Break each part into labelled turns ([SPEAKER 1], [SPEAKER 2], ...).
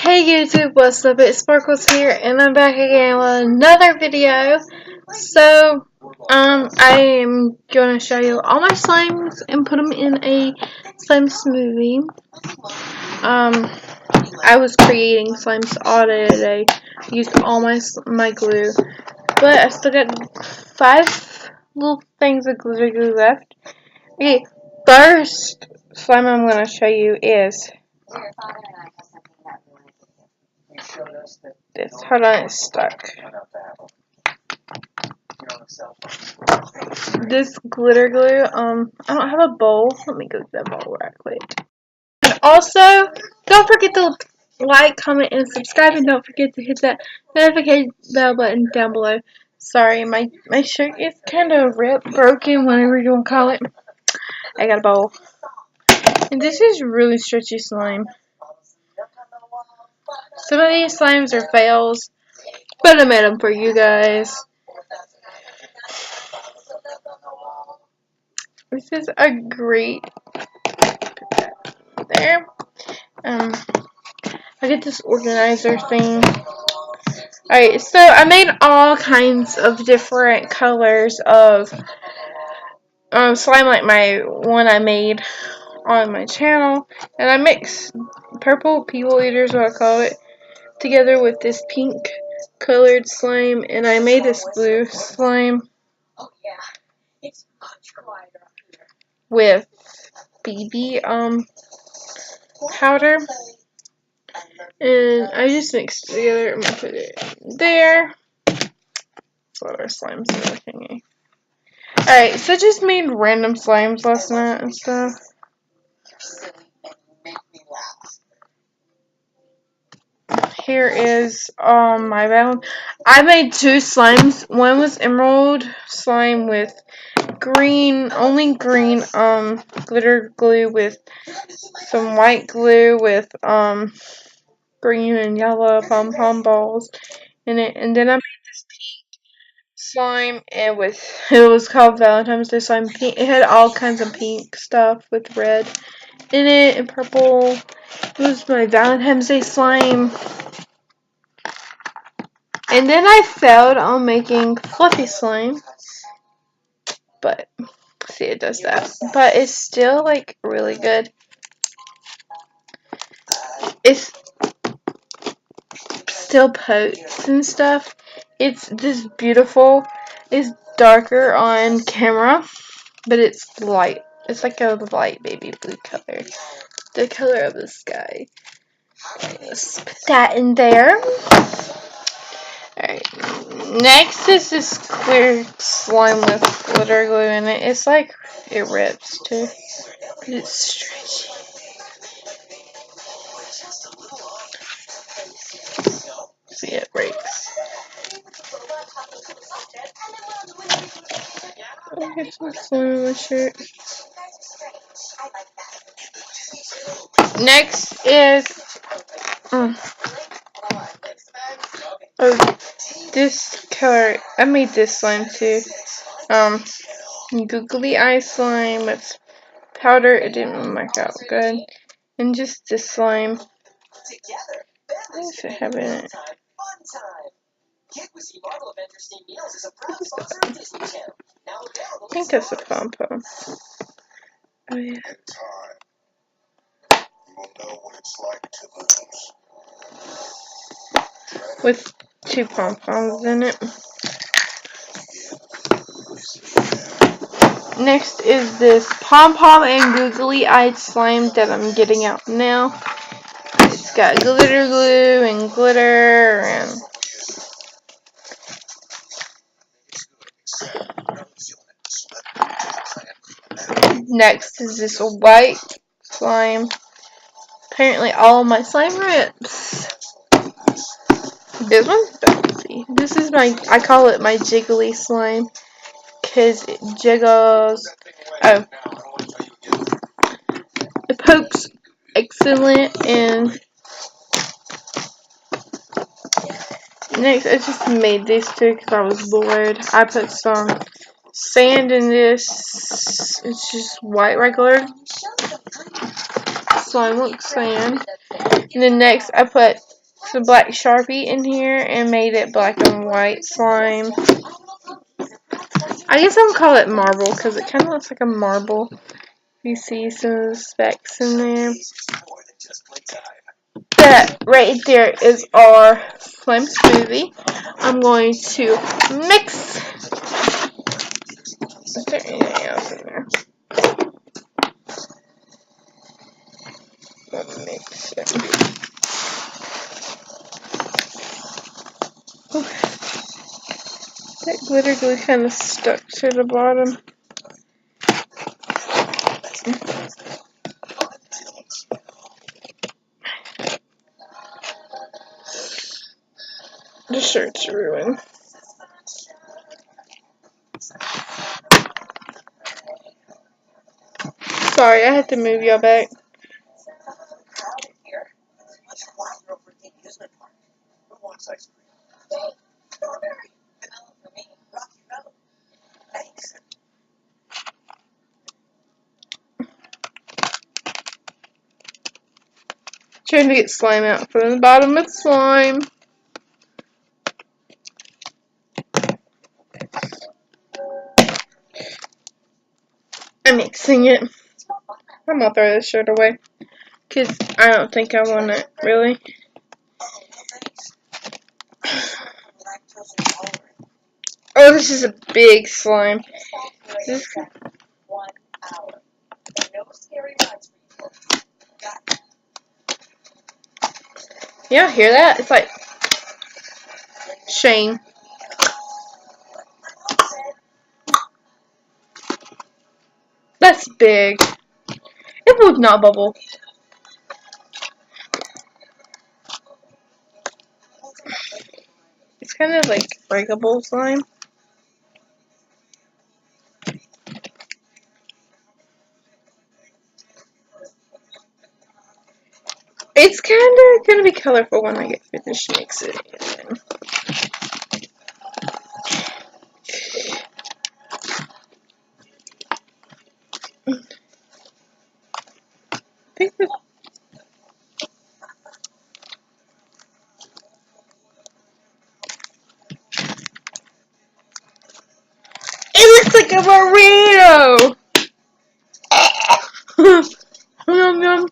[SPEAKER 1] Hey YouTube, what's up? It's Sparkles here, and I'm back again with another video. So, I am going to show you all my slimes and put them in a slime smoothie. I was creating slimes all day today, used all my glue, but I still got 5 little things of glitter glue left. Okay, first slime I'm going to show you is this. Hold on, it's stuck. This glitter glue, I don't have a bowl. Let me go get that bowl right quick. And also, don't forget to like, comment, and subscribe, and don't forget to hit that notification bell button down below. Sorry, my shirt is kind of broken, whatever you want to call it. I got a bowl. And this is really stretchy slime. Some of these slimes are fails, but I made them for you guys. This is a great, there. I get this organizer thing. Alright, so I made all kinds of different colors of slime, like my one I made on my channel. And I mixed purple people eaters, what I call it, together with this pink colored slime. And I made this blue slime with BB powder. And I just mixed it together. I'm gonna put it there. That's what our slimes are looking at. Alright, so I just made random slimes last night and stuff. Here is my balance. I made 2 slimes. One was emerald slime with green, only green glitter glue with some white glue with green and yellow pom-pom balls in it. And then I made this pink slime, and it was called Valentine's Day slime. Pink. It had all kinds of pink stuff with red in it and purple. It was my Valentine's Day slime. And then I failed on making fluffy slime, but see, it does that. But it's still like really good. It's still posts and stuff. It's this beautiful. It's darker on camera, but it's light. It's like a light baby blue color. The color of the sky. Let's put that in there. Alright. Next is this clear slime with glitter glue in it. It's like it rips too. But it's stretchy. See, it breaks. I'll get some slime on my shirt. Next is this color. I made this slime too. Googly eye slime with powder. It didn't work out good. And just this slime. What does it have in it? I think that's a pom-pom. Oh yeah. With 2 pom-poms in it. Next is this pom-pom and googly-eyed slime that I'm getting out now. It's got glitter glue and glitter and next is this white slime. Apparently all of my slime rips. This one's bouncy. This is I call it my jiggly slime, because it jiggles. Oh. It pokes excellent. And next, I just made these 2 because I was bored. I put some sand in this. It's just white regular slime looks sand. And then next I put some black Sharpie in here and made it black and white slime. I guess I would call it marble because it kind of looks like a marble. You see some specks in there. That right there is our slime smoothie. I'm going to mix. Is there anything else in there? Mix it. That glitter glue kind of stuck to the bottom. The shirt's ruined. Sorry, I had to move y'all back. Trying to get slime out from the bottom of slime. I'm mixing it. I'm gonna throw this shirt away because I don't think I want it really. Oh, this is a big slime. Yeah, hear that? It's like Shane. That's big. It would not bubble. It's kind of like breakable slime. It's kind of going to be colorful when I get finished mixing it. It looks like a burrito! Yum, yum.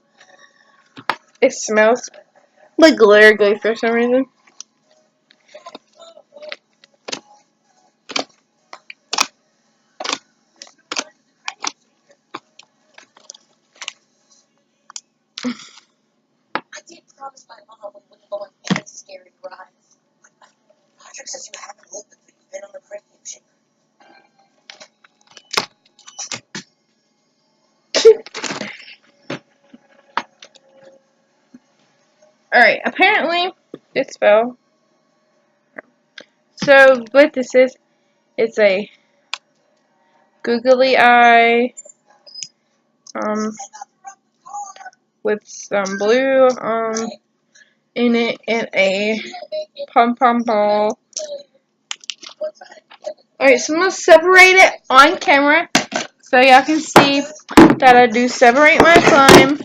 [SPEAKER 1] It smells like glitter glue for some reason.
[SPEAKER 2] I did promise my mom we wouldn't go on any scary rides. Patrick says you haven't looked until you've been on the premium ship.
[SPEAKER 1] Alright, apparently this fell. So what this is, it's a googly eye with some blue in it and a pom-pom ball. Alright, so I'm going to separate it on camera so y'all can see that I do separate my slime.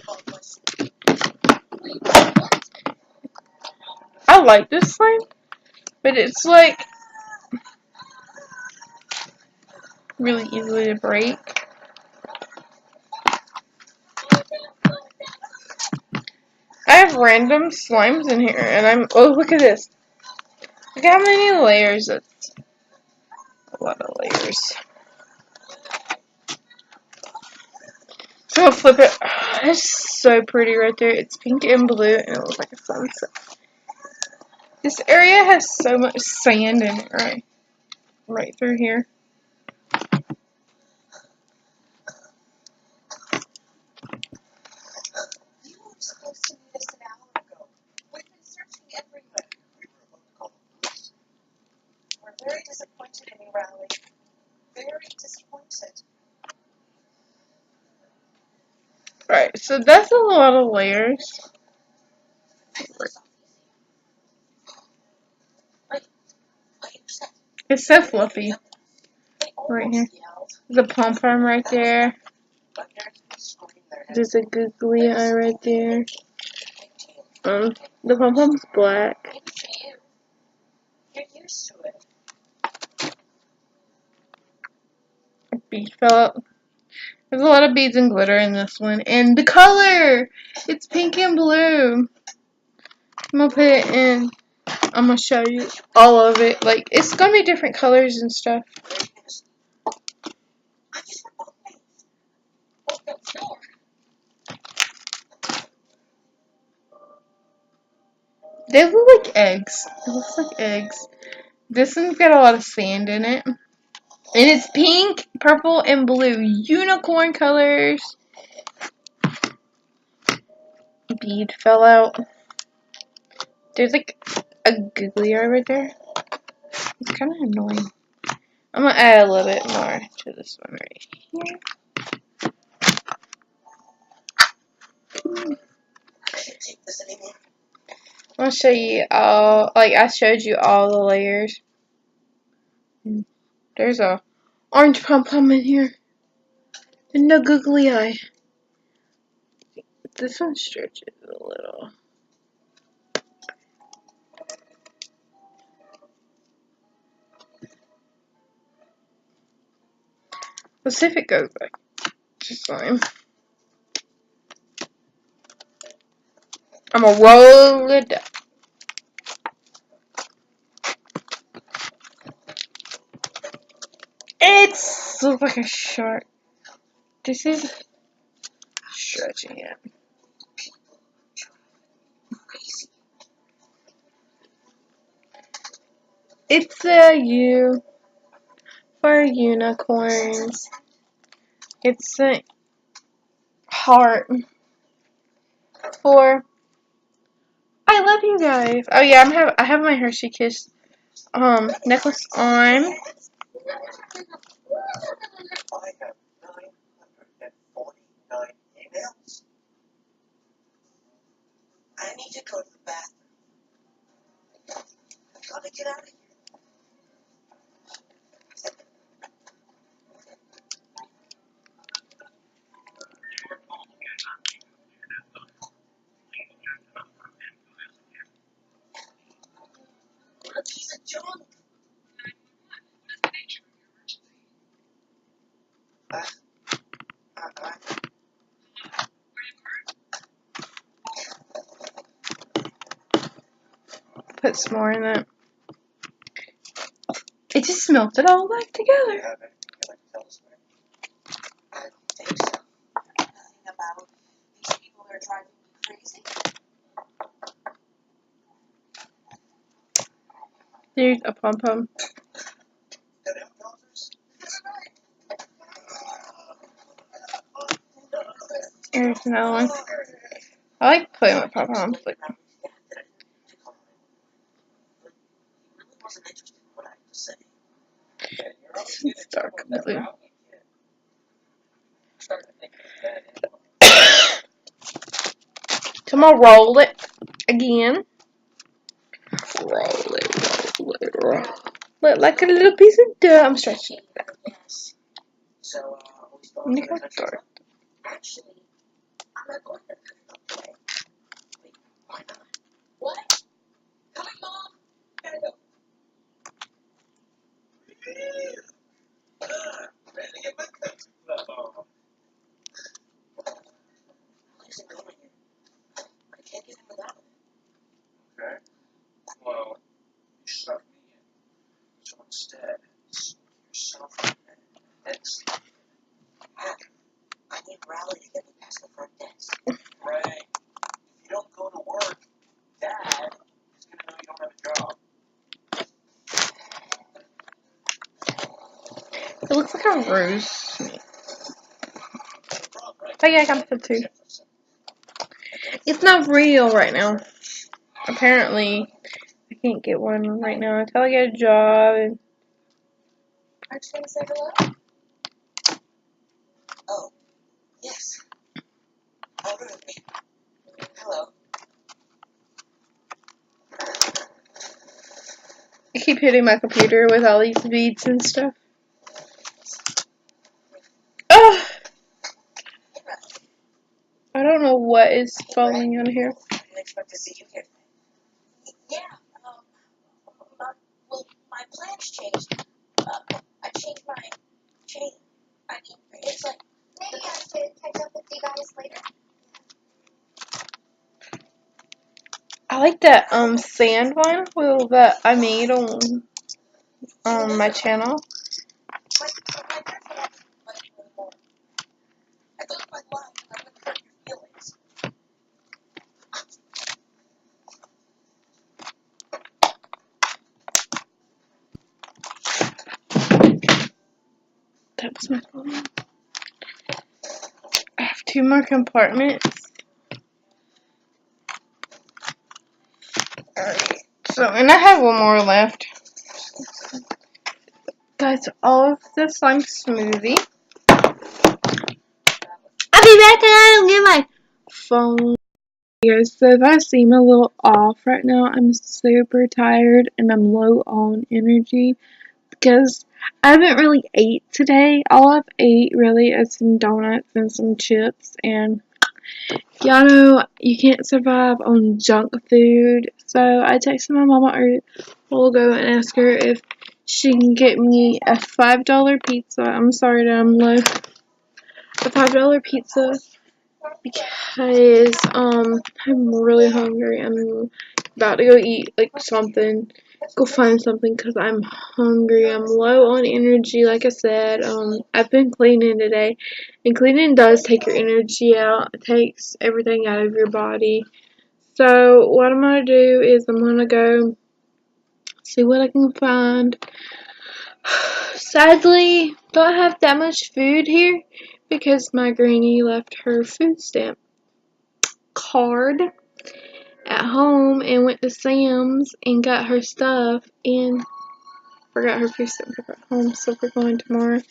[SPEAKER 1] I like this slime, but it's like really easily to break. I have random slimes in here, and oh, look at this. Look how many layers. That's a lot of layers. So I'll flip it. Oh, that's so pretty right there. It's pink and blue, and it looks like a sunset. This area has so much sand in it, right through here.
[SPEAKER 2] You were supposed to meet us an hour ago. We've been searching everywhere. We're very disappointed in you, Riley. Very disappointed.
[SPEAKER 1] Right, so that's a lot of layers. It's so fluffy. Right here. The pom-pom right there. There's a googly eye right there. The pom-pom's black.
[SPEAKER 2] You're used to it.
[SPEAKER 1] Bead fell out. There's a lot of beads and glitter in this one. And the color! It's pink and blue. I'm gonna put it in. I'm gonna show you all of it. Like, it's gonna be different colors and stuff. They look like eggs. It looks like eggs. This one's got a lot of sand in it. And it's pink, purple, and blue. Unicorn colors. Bead fell out. There's like a googly eye right there. It's kind of annoying. I'm gonna add a little bit more to this one right here. I'll show you all, like I showed you all the layers. There's a orange pom-pom in here. And no googly eye. This one stretches a little. Let's see if it goes back to slime. I'm gonna roll it down. It's looks like a shark. This is stretching it. It's a U for unicorn. It's a heart for I love you guys. Oh yeah, I have my Hershey Kiss necklace on.
[SPEAKER 2] I have 949 emails. I need to go to the bathroom. I gotta get out of here. What a piece of junk.
[SPEAKER 1] Put some more in it. It just melted all back together.
[SPEAKER 2] I don't think so. Nothing about these people that are driving me crazy.
[SPEAKER 1] There's a pom-pom. Here's another one. I like playing with pom-poms. Like, this is dark blue. So I'm gonna roll it again. Roll it like a little piece of dough. I'm stretching it back.
[SPEAKER 2] So,
[SPEAKER 1] Look how dark.
[SPEAKER 2] actually, I'm not going to cut it away. Wait, why not? What? Come on, Mom. Gotta go. Ready to get my coat? Please don't go in here. I can't get in without it. Okay. Well, you stuck me in. So instead, smooth yourself in next. I need Raleigh to get me past the front desk. Ray, if you don't go to work, Dad is going to know you don't have a job.
[SPEAKER 1] It looks like a rose. Oh yeah, I got the two. It's not real right now. Apparently, I can't get one right now until I get a job. And
[SPEAKER 2] Aren't you going to say hello? Oh, yes. Over with me. Hello.
[SPEAKER 1] I keep hitting my computer with all these beads and stuff. Oh! what is falling out of here?
[SPEAKER 2] I didn't expect to see you here. Yeah, my plans changed. I changed my chain. I mean, it's like, maybe I should catch up with you guys later.
[SPEAKER 1] I like that sand one that I made on my channel.
[SPEAKER 2] My parents don't have money anymore. I told my mom I'm gonna hurt your feelings.
[SPEAKER 1] That was my phone. I have 2 more compartments. Alright. So, and I have 1 more left. That's all of the slime smoothie. I'll be back and I don't get my phone. Guys, so if I seem a little off right now, I'm super tired and I'm low on energy because I haven't really ate today. All I've ate really is some donuts and some chips, and y'all know you can't survive on junk food. So I texted my mama a while ago and asked her if she can get me a $5 pizza. I'm sorry that I'm low. A $5 pizza because I'm really hungry. I'm about to go eat like something, go find something because I'm hungry. I'm low on energy. Like I said, I've been cleaning today, and cleaning does take your energy out. It takes everything out of your body. So what I'm gonna do is I'm gonna go see what I can find. Sadly, don't have that much food here because my granny left her food stamp card at home and went to Sam's and got her stuff and forgot her food stamp at home, so we're going tomorrow.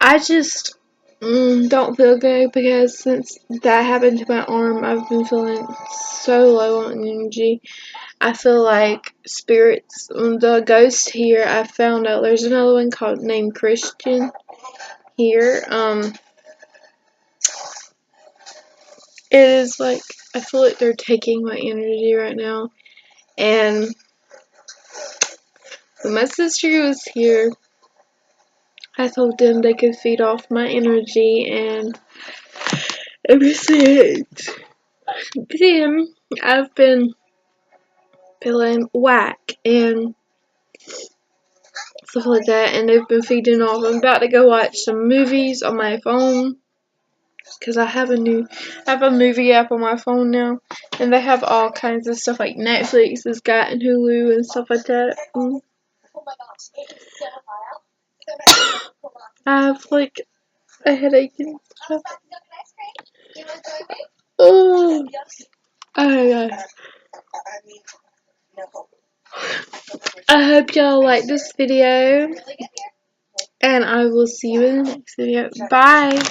[SPEAKER 1] I just don't feel good because since that happened to my arm, I've been feeling so low on energy. I feel like spirits, the ghost here, I found out there's another one named Christian here. It is like, I feel like they're taking my energy right now. And when my sister was here, I told them they could feed off my energy, and ever since then, I've been feeling whack and stuff like that, and they've been feeding off. I'm about to go watch some movies on my phone because I have a movie app on my phone now, and they have all kinds of stuff like Netflix has got and Hulu and stuff like that. I have like a headache and stuff. Oh, guys. I hope y'all like this video, and I will see you in the next video. Bye.